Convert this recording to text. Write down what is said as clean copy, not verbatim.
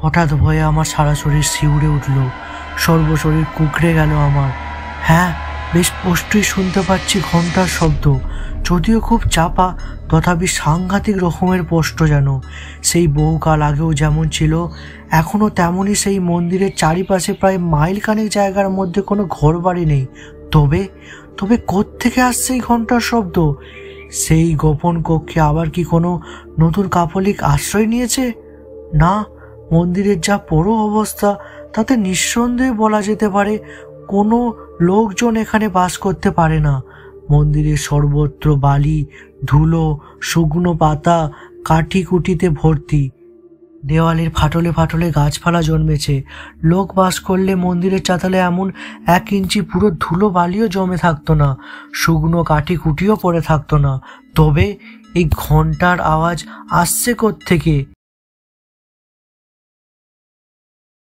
হঠাৎ ভয়ে আমার সারা শরীর শিউরে উঠল, সর্বশরীর কুঁকড়ে গেল আমার। হ্যাঁ, বেশ স্পষ্টই শুনতে পাচ্ছি ঘন্টার শব্দ, যদিও খুব চাপা, তথাপি সাংঘাতিক রকমের স্পষ্ট। যেন সেই বহুকাল আগেও যেমন ছিল এখনও তেমনই। সেই মন্দিরের চারিপাশে প্রায় মাইল খানেক জায়গার মধ্যে কোনো ঘর বাড়ি নেই। তবে তবে কোত্থেকে আসছে এই ঘন্টার শব্দ? সেই গোপন কক্ষে আবার কি কোনো নতুন কাপলিক আশ্রয় নিয়েছে? না, মন্দিরের যা পুরো অবস্থা তাতে নিঃসন্দেহে বলা যেতে পারে কোনো লোকজন এখানে বাস করতে পারে না। মন্দিরের সর্বত্র বালি, ধুলো, শুকনো পাতা, কাঠি কুটিতে ভর্তি। দেওয়ালের ফাটলে ফাটলে গাছপালা জন্মেছে। লোক বাস করলে মন্দিরের চাতালে এমন 1 ইঞ্চি পুরো ধুলো বালিও জমে থাকতো না, শুকনো কাঠি কুটিও পড়ে থাকতো না। তবে এই ঘন্টার আওয়াজ আসছে কোত্থেকে?